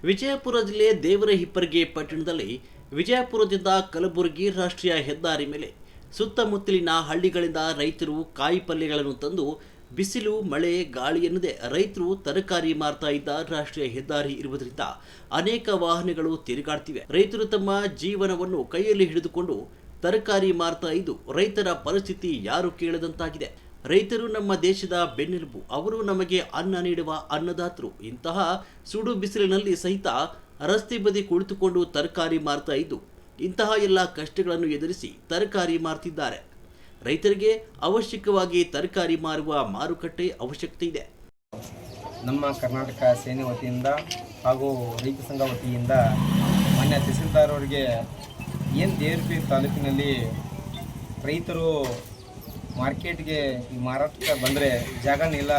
ವಿಜಯಪುರ ಜಿಲ್ಲೆ ದೇವರಹಿಪ್ಪರಗಿ ಪಟ್ಟಣದಲ್ಲಿ ವಿಜಯಪುರದಿಂದ ಕಲಬುರಗಿ ರಾಷ್ಟ್ರೀಯ ಹೆದ್ದಾರಿ ಮೇಲೆ ಸುತ್ತಮುತ್ತಲಿನ ಹಳ್ಳಿಗಳಿಂದ ರೈತರು ಕಾಯಿ ಪಲ್ಯಗಳನ್ನು ತಂದು ಬಿಸಿಲು ಮಳೆ ಗಾಳಿ ಎನ್ನದೆ ರೈತರು ತರಕಾರಿ ಮಾರ್ತಾ ಇದ್ದ ರಾಷ್ಟ್ರೀಯ ಹೆದ್ದಾರಿ ಇರುವುದರಿಂದ ಅನೇಕ ವಾಹನಗಳು ತಿರುಗಾಡ್ತಿವೆ. ರೈತರು ತಮ್ಮ ಜೀವನವನ್ನು ಕೈಯಲ್ಲಿ ಹಿಡಿದುಕೊಂಡು ತರಕಾರಿ ಮಾರ್ತಾ ಇದ್ದು ರೈತರ ಪರಿಸ್ಥಿತಿ ಯಾರು ಕೇಳದಂತಾಗಿದೆ. ರೈತರು ನಮ್ಮ ದೇಶದ ಬೆನ್ನೆಲುಬು, ಅವರು ನಮಗೆ ಅನ್ನ ನೀಡುವ ಅನ್ನದಾತರು. ಇಂತಹ ಸುಡು ಬಿಸಿಲಿನಲ್ಲಿ ಸಹಿತ ರಸ್ತೆ ಬದಿ ಕುಳಿತುಕೊಂಡು ತರಕಾರಿ ಮಾರ್ತಾ ಇದ್ದು ಇಂತಹ ಎಲ್ಲ ಕಷ್ಟಗಳನ್ನು ಎದುರಿಸಿ ತರಕಾರಿ ಮಾರ್ತಿದ್ದಾರೆ. ರೈತರಿಗೆ ಅವಶ್ಯಕವಾಗಿ ತರಕಾರಿ ಮಾರುವ ಮಾರುಕಟ್ಟೆ ಅವಶ್ಯಕತೆ ಇದೆ. ನಮ್ಮ ಕರ್ನಾಟಕ ಸೇನೆ ವತಿಯಿಂದ ಹಾಗೂ ರೈತ ಸಂಘ ವತಿಯಿಂದ ಮಾನ್ಯ ತಹಸೀಲ್ದಾರ್ ಅವರಿಗೆ ಏನು ದೇವರಪಿ ತಾಲೂಕಿನಲ್ಲಿ ರೈತರು ಮಾರ್ಕೆಟ್ಗೆ ಮಾರಾಟಕ್ಕೆ ಬಂದರೆ ಜಾಗನೇ ಇಲ್ಲ,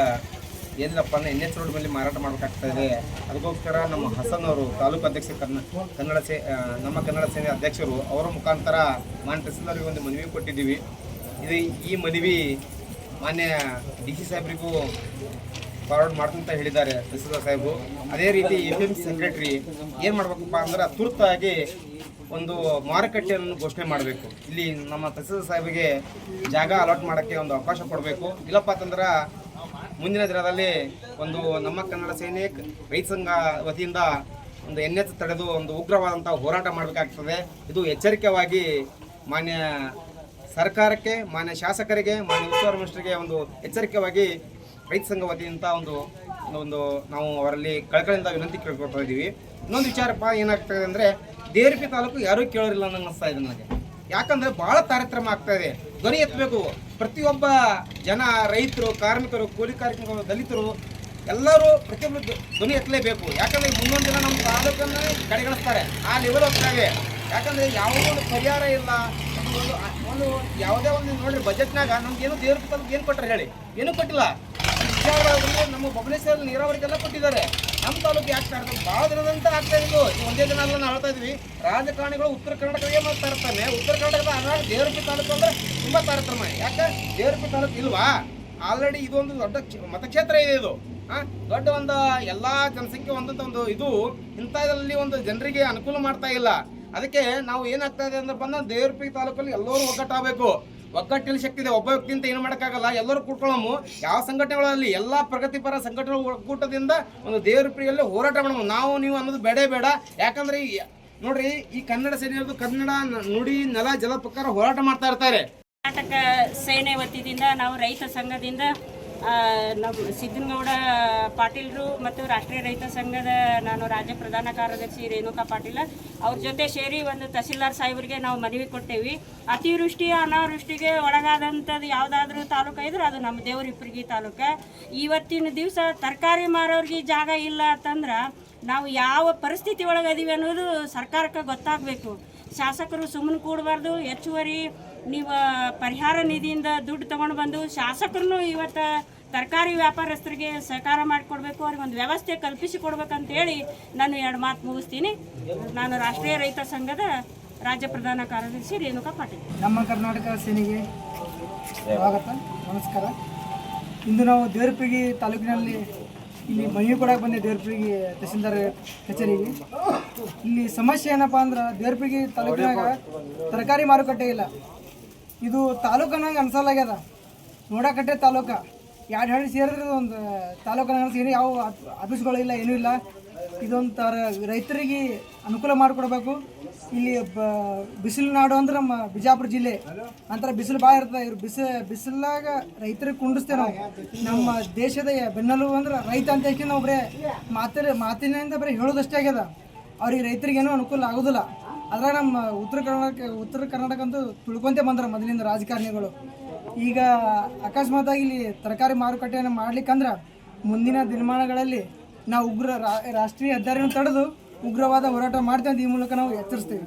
ಏನಿಲ್ಲಪ್ಪ ಅಂದರೆ NH ರೋಡ್ ಮೇಲೆ ಮಾರಾಟ ಮಾಡಬೇಕಾಗ್ತಾಯಿದೆ. ಅದಕ್ಕೋಸ್ಕರ ನಮ್ಮ ಹಸನ್ ಅವರು ತಾಲೂಕು ಅಧ್ಯಕ್ಷ ನಮ್ಮ ಕನ್ನಡ ಸೇನೆ ಅಧ್ಯಕ್ಷರು ಅವರ ಮುಖಾಂತರ ಮಾನ್ಯ ತಹಸೀಲ್ದಾರ್ಗೆ ಒಂದು ಮನವಿ ಕೊಟ್ಟಿದ್ದೀವಿ. ಈ ಮನವಿ ಮಾನ್ಯ DC ಸಾಹೇಬರಿಗೂ ಫಾರ್ವರ್ಡ್ ಮಾಡ್ತಂತ ಹೇಳಿದ್ದಾರೆ ತಹಸೀಲ್ದಾರ್ ಸಾಹೇಬರು. ಅದೇ ರೀತಿ APMC ಸೆಕ್ರೆಟರಿ ಏನು ಮಾಡಬೇಕಪ್ಪ ಅಂದ್ರೆ ತುರ್ತಾಗಿ ಒಂದು ಮಾರುಕಟ್ಟೆಯನ್ನು ಘೋಷಣೆ ಮಾಡಬೇಕು. ಇಲ್ಲಿ ನಮ್ಮ ತಹಸೀಲ್ದಾರ್ ಸಾಹೇಬರಿಗೆ ಜಾಗ ಅಲಾಟ್ ಮಾಡೋಕ್ಕೆ ಒಂದು ಅವಕಾಶ ಕೊಡಬೇಕು. ಇಲ್ಲಪ್ಪ ಅಂತಂದ್ರೆ ಮುಂದಿನ ದಿನದಲ್ಲಿ ಒಂದು ನಮ್ಮ ಕನ್ನಡ ಸೇನೆ ರೈತ ಸಂಘ ವತಿಯಿಂದ ಒಂದು NH ತಡೆದು ಒಂದು ಉಗ್ರವಾದಂಥ ಹೋರಾಟ ಮಾಡಬೇಕಾಗ್ತದೆ. ಇದು ಎಚ್ಚರಿಕೆವಾಗಿ ಮಾನ್ಯ ಸರ್ಕಾರಕ್ಕೆ, ಮಾನ್ಯ ಶಾಸಕರಿಗೆ, ಮಾನ್ಯ ಉಸ್ತುವಾರಿ ಮಿನಿಸ್ಟರ್ಗೆ ಒಂದು ಎಚ್ಚರಿಕೆವಾಗಿ ರೈತ ಸಂಘ ವತಿಯಿಂದ ಒಂದು ನಾವು ಅವರಲ್ಲಿ ಕಳಕಳಿಯಿಂದ ವಿನಂತಿ ಕೇಳ್ಕೊಳ್ತಾ ಇದ್ದೀವಿ. ಇನ್ನೊಂದು ವಿಚಾರಪ್ಪ ಏನಾಗ್ತದೆ ಅಂದರೆ ದೇವರಪಿ ತಾಲೂಕು ಯಾರೂ ಕೇಳೋರಿಲ್ಲ ಅನ್ನೋ ಅನಿಸ್ತಾ ಇದೆ ನನಗೆ. ಯಾಕಂದರೆ ಭಾಳ ತಾರತಮ್ಯ ಆಗ್ತಾ ಇದೆ. ಧ್ವನಿ ಎತ್ತಬೇಕು. ಪ್ರತಿಯೊಬ್ಬ ಜನ, ರೈತರು, ಕಾರ್ಮಿಕರು, ಕೂಲಿ ಕಾರ್ಮಿಕರು, ದಲಿತರು ಎಲ್ಲರೂ ಪ್ರತಿಯೊಬ್ಬರು ಧ್ವನಿ ಎತ್ತಲೇಬೇಕು. ಯಾಕಂದರೆ ಮುಂದೊಂದು ದಿನ ನಮ್ಮ ತಾಲೂಕನ್ನು ಕಡೆಗಣಿಸ್ತಾರೆ, ಆ ಲೆವೆಲ್ ಹೋಗ್ತಾವೆ. ಯಾಕಂದರೆ ಯಾವುದೋ ಒಂದು ಪರಿಹಾರ ಇಲ್ಲ. ಒಂದು ಯಾವುದೇ ಒಂದು ನೋಡ್ರಿ ಬಜೆಟ್ನಾಗ ನಮ್ಗೆ ಏನು ದೇವರಪಿ ತಾಲೂಕು ಏನು ಕೊಟ್ಟರೆ ಹೇಳಿ? ಏನೂ ಕೊಟ್ಟಿಲ್ಲ. ನಮ್ಮ ಬಬಲೇಶ್ವರ ನೀರಾವರಿಗೆಲ್ಲ ಕೊಟ್ಟಿದ್ದಾರೆ. ನಮ್ಮ ತಾಲೂಕು ಯಾಕೆ ಆಗ್ತದೆ? ಭಾಳ ದಿನದಂತ ಆಗ್ತಾ ಇದ್ದು ಒಂದೇ ದಿನ ಎಲ್ಲ ನಾವು ಹೇಳ್ತಾ ಇದ್ವಿ. ರಾಜಕಾರಣಿಗಳು ಉತ್ತರ ಕರ್ನಾಟಕಕ್ಕೆ ಮಾಡ್ತಾ ಇರ್ತಾನೆ. ಉತ್ತರ ಕರ್ನಾಟಕದ ದೇವರಪಿ ತಾಲೂಕು ಅಂದರೆ ತುಂಬ ತಾರತಮ್ಯ. ಯಾಕೆ ದೇವರಪಿ ತಾಲೂಕು ಇಲ್ವಾ? ಆಲ್ರೆಡಿ ಇದೊಂದು ದೊಡ್ಡ ಮತಕ್ಷೇತ್ರ ಇದೆ. ಇದು ದೊಡ್ಡ ಒಂದು ಎಲ್ಲ ಜನಸಂಖ್ಯೆ ಒಂದಂತ ಒಂದು ಇದು ಇಂಥದ್ರಲ್ಲಿ ಒಂದು ಜನರಿಗೆ ಅನುಕೂಲ ಮಾಡ್ತಾ ಇಲ್ಲ. ಅದಕ್ಕೆ ನಾವು ಏನಾಗ್ತಾ ಇದೆ ಅಂದ್ರೆ ಬಂದ ದೇವರಪಿ ತಾಲೂಕಲ್ಲಿ ಎಲ್ಲರೂ ಒಗ್ಗಟ್ಟಾಗಬೇಕು. ಒಗ್ಗಟ್ಟಿನ ಶಕ್ತಿ ಇದೆ. ಒಬ್ಬ ವ್ಯಕ್ತಿಯಿಂದ ಏನು ಮಾಡೋಕ್ಕಾಗಲ್ಲ. ಎಲ್ಲರೂ ಕೂತ್ಕೊಳ್ಳೋಮು. ಯಾವ ಸಂಘಟನೆಗಳಲ್ಲಿ ಎಲ್ಲ ಪ್ರಗತಿಪರ ಸಂಘಟನೆಗಳ ಒಕ್ಕೂಟದಿಂದ ಒಂದು ದೇವರಪಿಯಲ್ಲಿ ಹೋರಾಟ ಮಾಡೋಣ. ನಾವು ನೀವು ಅನ್ನೋದು ಬೇಡ. ಯಾಕಂದ್ರೆ ನೋಡ್ರಿ, ಈ ಕನ್ನಡ ಸೇನೆಯವರು ಕನ್ನಡ ನುಡಿ ನೆಲ ಜಲ ಪ್ರಕಾರ ಹೋರಾಟ ಮಾಡ್ತಾ ಇರ್ತಾರೆ. ಕರ್ನಾಟಕ ಸೇನೆ ವತಿಯಿಂದ ನಾವು ರೈತ ಸಂಘದಿಂದ ನಮ್ಮ ಸಿದ್ದನಗೌಡ ಪಾಟೀಲ್ರು ಮತ್ತು ರಾಷ್ಟ್ರೀಯ ರೈತ ಸಂಘದ ನಾನು ರಾಜ್ಯ ಪ್ರಧಾನ ಕಾರ್ಯದರ್ಶಿ ರೇಣುಕಾ ಪಾಟೀಲ ಅವ್ರ ಜೊತೆ ಸೇರಿ ಒಂದು ತಹಸೀಲ್ದಾರ್ ಸಾಹೇಬರಿಗೆ ನಾವು ಮನವಿ ಕೊಟ್ಟೇವಿ. ಅತಿವೃಷ್ಟಿ ಅನಾವೃಷ್ಟಿಗೆ ಒಳಗಾದಂಥದ್ದು ಯಾವುದಾದ್ರೂ ತಾಲೂಕು ಇದ್ರೆ ಅದು ನಮ್ಮ ದೇವರಹಿಪ್ಪರಗಿ ತಾಲೂಕು. ಇವತ್ತಿನ ದಿವಸ ತರಕಾರಿ ಮಾರೋರಿಗೆ ಜಾಗ ಇಲ್ಲ ಅಂತಂದ್ರೆ ನಾವು ಯಾವ ಪರಿಸ್ಥಿತಿ ಒಳಗದೀವಿ ಅನ್ನೋದು ಸರ್ಕಾರಕ್ಕೆ ಗೊತ್ತಾಗಬೇಕು. ಶಾಸಕರು ಸುಮ್ಮನೆ ಕೂಡಬಾರ್ದು. ಹೆಚ್ಚುವರಿ ನೀವು ಪರಿಹಾರ ನಿಧಿಯಿಂದ ದುಡ್ಡು ತೊಗೊಂಡು ಬಂದು ಶಾಸಕರನ್ನು ಇವತ್ತು ತರಕಾರಿ ವ್ಯಾಪಾರಸ್ಥರಿಗೆ ಸಹಕಾರ ಮಾಡಿಕೊಡ್ಬೇಕು, ಅವ್ರಿಗೆ ಒಂದು ವ್ಯವಸ್ಥೆ ಕಲ್ಪಿಸಿ ಕೊಡ್ಬೇಕಂತೇಳಿ ನಾನು 2 ಮಾತು ಮುಗಿಸ್ತೀನಿ. ನಾನು ರಾಷ್ಟ್ರೀಯ ರೈತ ಸಂಘದ ರಾಜ್ಯ ಪ್ರಧಾನ ಕಾರ್ಯದರ್ಶಿ ರೇಣುಕಾ ಪಾಟೀಲ್. ನಮ್ಮ ಕರ್ನಾಟಕ ಸೇನೆಗೆ ಸ್ವಾಗತ, ನಮಸ್ಕಾರ. ಇಂದು ನಾವು ದೇವರಹಿಪ್ಪರಗಿ ತಾಲೂಕಿನಲ್ಲಿ ಇಲ್ಲಿ ಮನವಿ ಕೊಡಕ್ಕೆ ಬಂದೆ. ದೇವರಹಿಪ್ಪರಗಿ ತಹಸೀಲ್ದಾರ್ ಕಚೇರಿಗೆ ಇಲ್ಲಿ ಸಮಸ್ಯೆ ಏನಪ್ಪ ಅಂದ್ರೆ ದೇವರಹಿಪ್ಪರಗಿ ತಾಲೂಕಿನಾಗ ತರಕಾರಿ ಮಾರುಕಟ್ಟೆ ಇಲ್ಲ. ಇದು ತಾಲೂಕನಾಗ ಅನ್ಸಲಾಗ್ಯದ. ನೋಡಕಟ್ಟೆ ತಾಲೂಕು 2 ಹಳ್ಳಿ ಸೇರಿದ್ರೆ ಒಂದು ತಾಲೂಕನಾಗ ಏನು ಯಾವ ಆಫೀಸ್ಗಳು ಇಲ್ಲ, ಏನೂ ಇಲ್ಲ. ಇದೊಂದು ರೈತರಿಗೆ ಅನುಕೂಲ ಮಾಡಿಕೊಡ್ಬೇಕು. ಇಲ್ಲಿ ಬಿಸಿಲು ನಾಡು ಅಂದ್ರೆ ನಮ್ಮ ಬಿಜಾಪುರ ಜಿಲ್ಲೆ ಅಂತಾರೆ. ಬಿಸಿಲು ಭಾಳ ಇರ್ತದೆ. ಇವ್ರು ಬಿಸಿಲಾಗ ರೈತರಿಗೆ ಕುಂಡಿಸ್ತೇವೆ ನಾವು. ನಮ್ಮ ದೇಶದ ಬೆನ್ನೆಲುಬು ಅಂದ್ರೆ ರೈತ ಅಂತ ಹೇಳಿ ನಾವು ಬರೀ ಮಾತಿನಿಂದ ಬರೀ ಹೇಳೋದಷ್ಟೇ ಆಗ್ಯದ. ಅವ್ರಿಗೆ ರೈತರಿಗೇನೂ ಅನುಕೂಲ ಆಗೋದಿಲ್ಲ. ಅದ್ರಾಗ ನಮ್ಮ ಉತ್ತರ ಕರ್ನಾಟಕ ಅಂತೂ ತುಳ್ಕೊಂತೇ ಬಂದ್ರೆ ಮೊದಲಿಂದ ರಾಜಕಾರಣಿಗಳು. ಈಗ ಅಕಸ್ಮಾತಾಗಿ ಇಲ್ಲಿ ತರಕಾರಿ ಮಾರುಕಟ್ಟೆಯನ್ನು ಮಾಡ್ಲಿಕ್ಕಂದ್ರೆ ಮುಂದಿನ ದಿನಮಾನಗಳಲ್ಲಿ ನಾವು ರಾಷ್ಟ್ರೀಯ ಹೆದ್ದಾರಿಯನ್ನು ತಡೆದು ಉಗ್ರವಾದ ಹೋರಾಟ ಮಾಡ್ತೇವೆ ಅಂತ ಈ ಮೂಲಕ ನಾವು ಎಚ್ಚರಿಸ್ತೇವೆ.